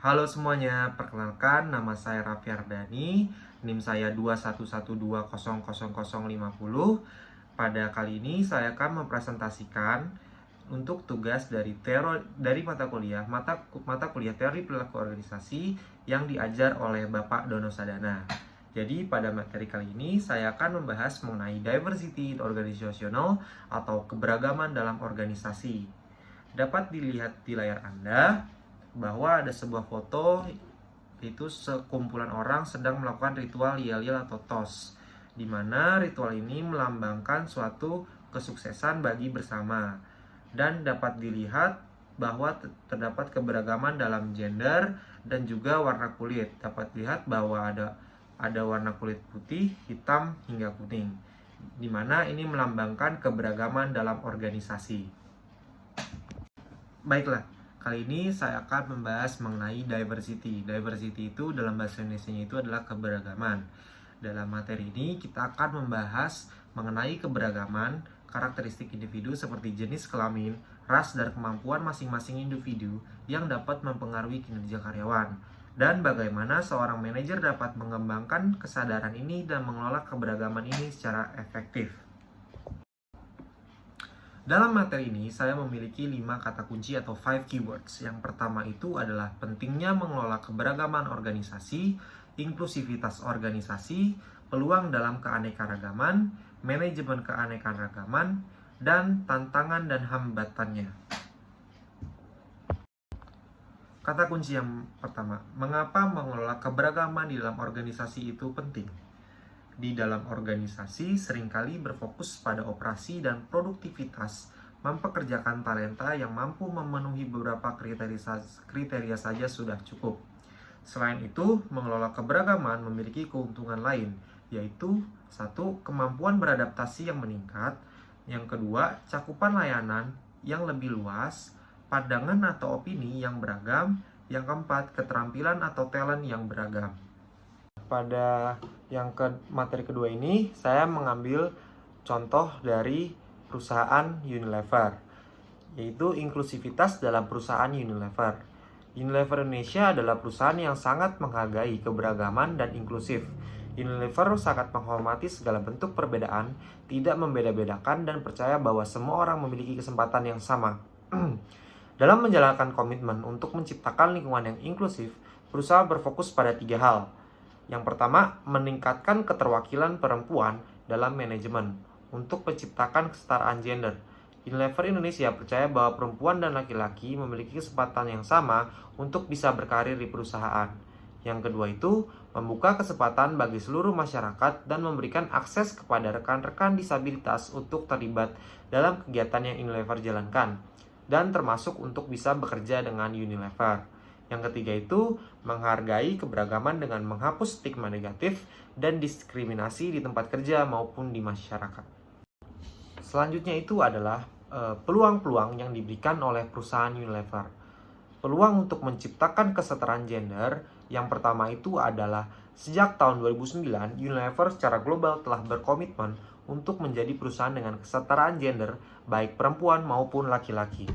Halo semuanya, perkenalkan nama saya Raffi Ardani, NIM saya 211200050. Pada kali ini saya akan mempresentasikan untuk tugas dari mata kuliah teori perilaku organisasi yang diajar oleh Bapak Dono Sadana. Jadi pada materi kali ini saya akan membahas mengenai diversity organizational atau keberagaman dalam organisasi. Dapat dilihat di layar Anda bahwa ada sebuah foto, itu sekumpulan orang sedang melakukan ritual yel-yel atau tos, di mana ritual ini melambangkan suatu kesuksesan bagi bersama. Dan dapat dilihat bahwa terdapat keberagaman dalam gender dan juga warna kulit. Dapat dilihat bahwa ada warna kulit putih, hitam hingga kuning, di mana ini melambangkan keberagaman dalam organisasi. Baiklah, kali ini saya akan membahas mengenai diversity. Diversity itu dalam bahasa Indonesia itu adalah keberagaman. Dalam materi ini kita akan membahas mengenai keberagaman karakteristik individu seperti jenis kelamin, ras, dan kemampuan masing-masing individu yang dapat mempengaruhi kinerja karyawan. Dan bagaimana seorang manajer dapat mengembangkan kesadaran ini dan mengelola keberagaman ini secara efektif. Dalam materi ini, saya memiliki 5 kata kunci atau 5 keywords. Yang pertama itu adalah pentingnya mengelola keberagaman organisasi, inklusivitas organisasi, peluang dalam keanekaragaman, manajemen keanekaragaman, dan tantangan dan hambatannya. Kata kunci yang pertama, mengapa mengelola keberagaman di dalam organisasi itu penting? Di dalam organisasi seringkali berfokus pada operasi dan produktivitas, mempekerjakan talenta yang mampu memenuhi beberapa kriteria saja sudah cukup. Selain itu, mengelola keberagaman memiliki keuntungan lain, yaitu 1. Kemampuan beradaptasi yang meningkat. Yang kedua, cakupan layanan yang lebih luas, pandangan atau opini yang beragam. Yang keempat, keterampilan atau talent yang beragam. Pada materi kedua ini, saya mengambil contoh dari perusahaan Unilever, yaitu inklusivitas dalam perusahaan Unilever. Unilever Indonesia adalah perusahaan yang sangat menghargai keberagaman dan inklusif. Unilever sangat menghormati segala bentuk perbedaan, tidak membeda-bedakan, dan percaya bahwa semua orang memiliki kesempatan yang sama. Dalam menjalankan komitmen untuk menciptakan lingkungan yang inklusif, perusahaan berfokus pada 3 hal. Yang pertama, meningkatkan keterwakilan perempuan dalam manajemen untuk menciptakan kesetaraan gender. Unilever Indonesia percaya bahwa perempuan dan laki-laki memiliki kesempatan yang sama untuk bisa berkarir di perusahaan. Yang kedua itu, membuka kesempatan bagi seluruh masyarakat dan memberikan akses kepada rekan-rekan disabilitas untuk terlibat dalam kegiatan yang Unilever jalankan, dan termasuk untuk bisa bekerja dengan Unilever. Yang ketiga itu, menghargai keberagaman dengan menghapus stigma negatif dan diskriminasi di tempat kerja maupun di masyarakat. Selanjutnya itu adalah peluang-peluang yang diberikan oleh perusahaan Unilever. Peluang untuk menciptakan kesetaraan gender, yang pertama itu adalah sejak tahun 2009, Unilever secara global telah berkomitmen untuk menjadi perusahaan dengan kesetaraan gender baik perempuan maupun laki-laki.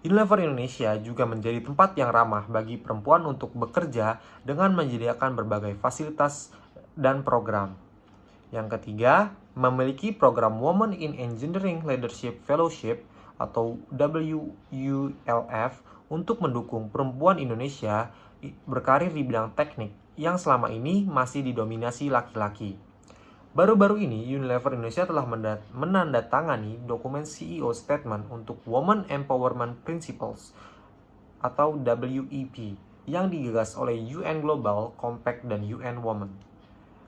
Unilever Indonesia juga menjadi tempat yang ramah bagi perempuan untuk bekerja dengan menyediakan berbagai fasilitas dan program. Yang ketiga, memiliki program Women in Engineering Leadership Fellowship atau WULF untuk mendukung perempuan Indonesia berkarir di bidang teknik yang selama ini masih didominasi laki-laki. Baru-baru ini, Unilever Indonesia telah menandatangani dokumen CEO Statement untuk Women Empowerment Principles atau WEP yang digagas oleh UN Global Compact dan UN Women.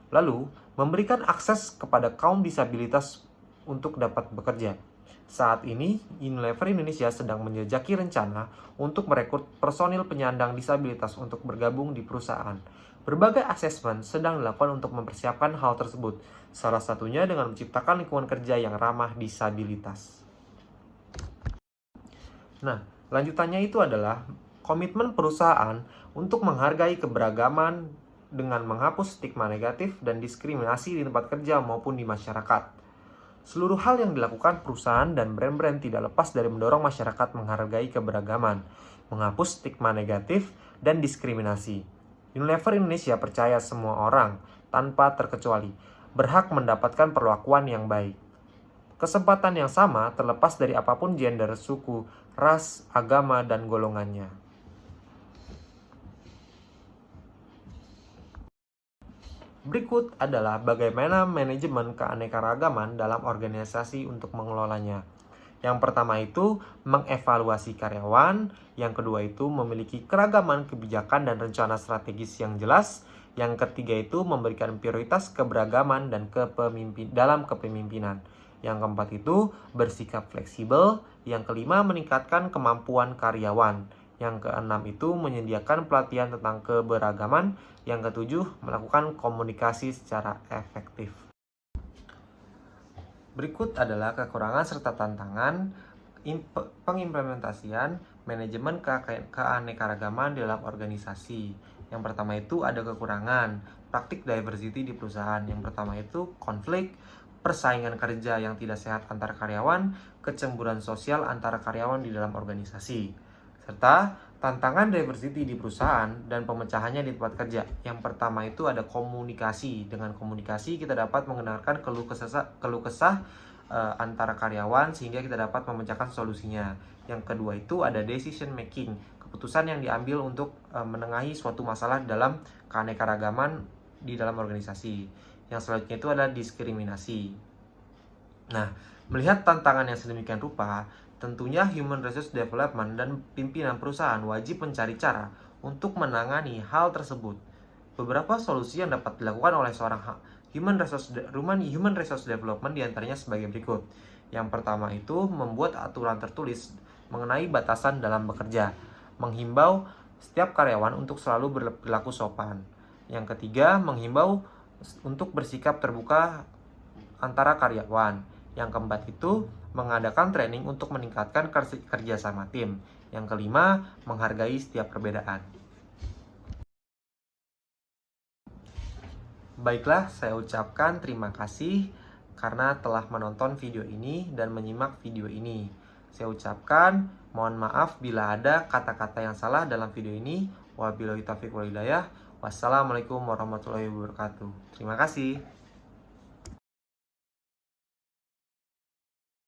Lalu, memberikan akses kepada kaum disabilitas untuk dapat bekerja. Saat ini, Unilever Indonesia sedang menjajaki rencana untuk merekrut personil penyandang disabilitas untuk bergabung di perusahaan. Berbagai asesmen sedang dilakukan untuk mempersiapkan hal tersebut, salah satunya dengan menciptakan lingkungan kerja yang ramah disabilitas. Nah, lanjutannya itu adalah komitmen perusahaan untuk menghargai keberagaman dengan menghapus stigma negatif dan diskriminasi di tempat kerja maupun di masyarakat. Seluruh hal yang dilakukan perusahaan dan brand-brand tidak lepas dari mendorong masyarakat menghargai keberagaman. menghapus stigma negatif dan diskriminasi. Unilever Indonesia percaya semua orang, tanpa terkecuali, berhak mendapatkan perlakuan yang baik. Kesempatan yang sama terlepas dari apapun gender, suku, ras, agama, dan golongannya. Berikut adalah bagaimana manajemen keanekaragaman dalam organisasi untuk mengelolanya. Yang pertama itu mengevaluasi karyawan, yang kedua itu memiliki keragaman kebijakan dan rencana strategis yang jelas, yang ketiga itu memberikan prioritas keberagaman dan dalam kepemimpinan. Yang keempat itu bersikap fleksibel, yang kelima meningkatkan kemampuan karyawan. Yang keenam itu menyediakan pelatihan tentang keberagaman. Yang ketujuh, melakukan komunikasi secara efektif. Berikut adalah kekurangan serta tantangan pengimplementasian manajemen keanekaragaman dalam organisasi. Yang pertama itu ada kekurangan praktik diversity di perusahaan. Yang pertama itu konflik, persaingan kerja yang tidak sehat antar karyawan, kecemburuan sosial antara karyawan di dalam organisasi, serta tantangan diversity di perusahaan dan pemecahannya di tempat kerja. Yang pertama itu ada komunikasi. Dengan komunikasi kita dapat mengenalkan keluh kesah antara karyawan sehingga kita dapat memecahkan solusinya. Yang kedua itu ada decision making, keputusan yang diambil untuk menengahi suatu masalah dalam keanekaragaman di dalam organisasi. Yang selanjutnya itu adalah diskriminasi. Nah, melihat tantangan yang sedemikian rupa, tentunya Human Resource Development dan pimpinan perusahaan wajib mencari cara untuk menangani hal tersebut. Beberapa solusi yang dapat dilakukan oleh seorang Human Resource Development diantaranya sebagai berikut. Yang pertama itu membuat aturan tertulis mengenai batasan dalam bekerja, menghimbau setiap karyawan untuk selalu berlaku sopan. Yang ketiga, menghimbau untuk bersikap terbuka antara karyawan. Yang keempat itu mengadakan training untuk meningkatkan kerjasama tim. Yang kelima, menghargai setiap perbedaan. Baiklah, saya ucapkan terima kasih karena telah menonton video ini dan menyimak video ini. Saya ucapkan mohon maaf bila ada kata-kata yang salah dalam video ini. Wabillahi taufiq wal hidayah. Wassalamualaikum warahmatullahi wabarakatuh. Terima kasih.